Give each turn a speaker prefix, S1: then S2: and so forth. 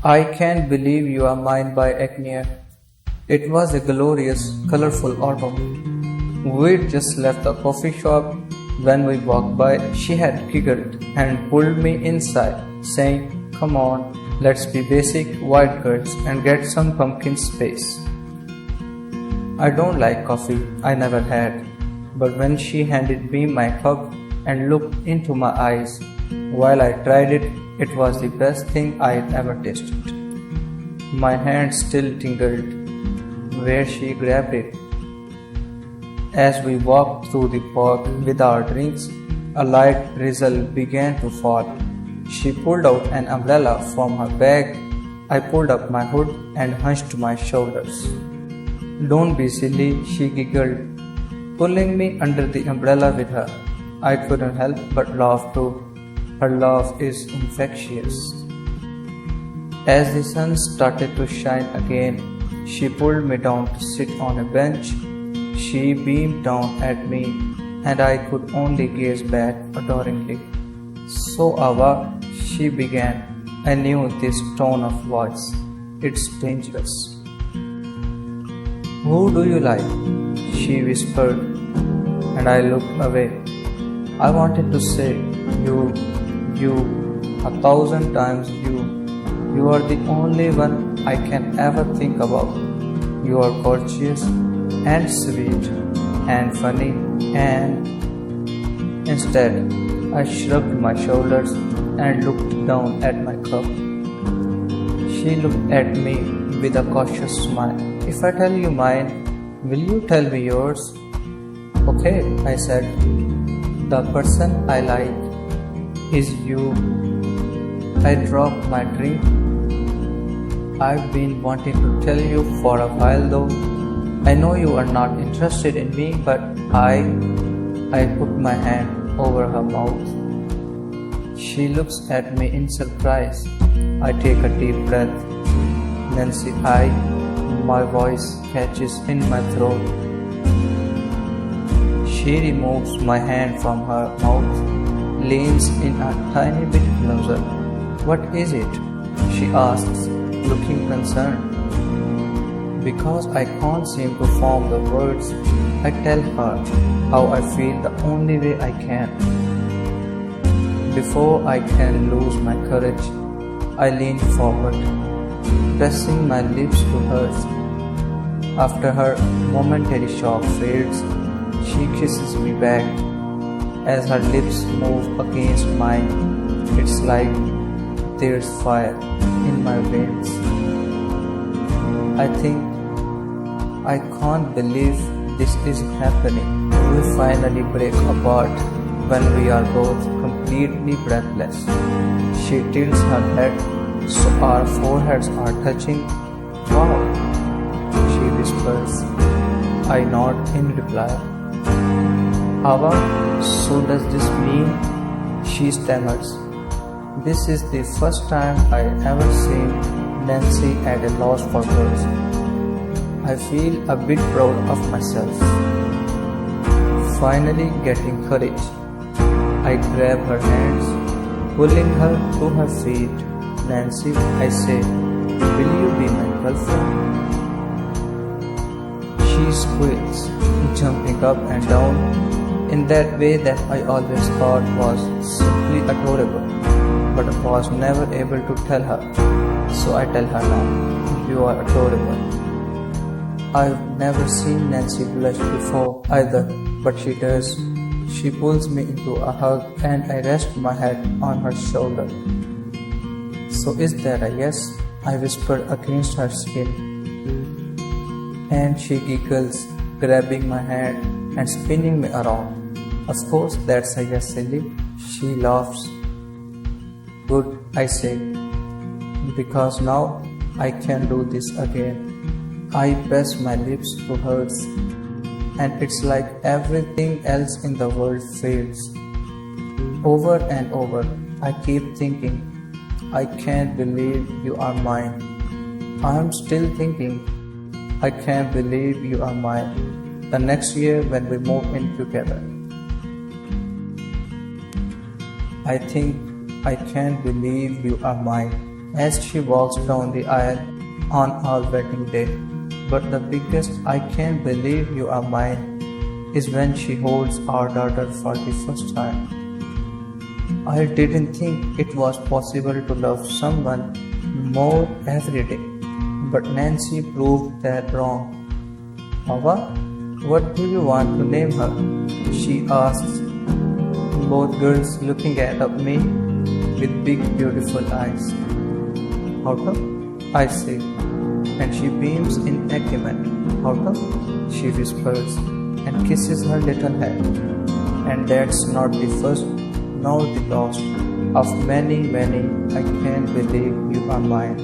S1: I Can't Believe You Are Mine by Aknier. It was a glorious, colorful album. We'd just left the coffee shop. When we walked by, she had giggled and pulled me inside, saying, "Come on, let's be basic white girls and get some pumpkin spice." I don't like coffee, I never had. But when she handed me my cup and looked into my eyes while I tried it, it was the best thing I'd ever tasted. My hand still tingled where she grabbed it. As we walked through the park with our drinks, a light drizzle began to fall. She pulled out an umbrella from her bag. I pulled up my hood and hunched my shoulders. "Don't be silly," she giggled, pulling me under the umbrella with her. I couldn't help but laugh too. Her laugh is infectious. As the sun started to shine again, she pulled me down to sit on a bench. She beamed down at me, and I could only gaze back adoringly. "So, Ava," she began. I knew this tone of voice. It's dangerous. "Who do you like?" she whispered, and I looked away. I wanted to say, you, 1,000 times you. You are the only one I can ever think about. You are gorgeous and sweet and funny and... Instead, I shrugged my shoulders and looked down at my cup. She looked at me with a cautious smile. "If I tell you mine, will you tell me yours?" "Okay," I said. "The person I like is you." I dropped my drink. "I've been wanting to tell you for a while though. I know you are not interested in me, but I put my hand over her mouth. She looks at me in surprise. I take a deep breath. "Nancy, my voice catches in my throat. She removes my hand from her mouth, leans in a tiny bit closer. "What is it?" she asks, looking concerned. Because I can't seem to form the words, I tell her how I feel the only way I can. Before I can lose my courage, I lean forward, pressing my lips to hers. After her momentary shock fades, she kisses me back. As her lips move against mine, it's like there's fire in my veins. I think I can't believe this is happening. We finally break apart when we are both completely breathless. She tilts her head so our foreheads are touching. "Wow," she whispers. I nod in reply. "Ava, so does this mean?" she stammers. This is the first time I ever seen Nancy at a loss for words. I feel a bit proud of myself. Finally getting courage, I grab her hands, pulling her to her feet. "Nancy," I say, "will you be my girlfriend?" She squeals, jumping up and down in that way that I always thought was simply adorable, but I was never able to tell her. So I tell her now, "You are adorable." I've never seen Nancy blush before either, but she does. She pulls me into a hug and I rest my head on her shoulder. "So is that a yes?" I whispered against her skin. And she giggles, grabbing my hand and spinning me around. "Of course that's a yes, silly." She laughs. "Good," I say, "because now I can do this again." I press my lips to hers, and it's like everything else in the world fades. Over and over, I keep thinking, "I can't believe you are mine." I'm still thinking, "I can't believe you are mine," the next year when we move in together. I think, "I can't believe you are mine." as she walks down the aisle on our wedding day. But the biggest "I can't believe you are mine" is when she holds our daughter for the first time. I didn't think it was possible to love someone more every day, but Nancy proved that wrong. "Papa, what do you want to name her?" she asks, both girls looking at me with big beautiful eyes. "Autumn," I say, and she beams in agreement. "Autumn," she whispers and kisses her little head. And that's not the first nor the last of many, many "I can't believe you are mine."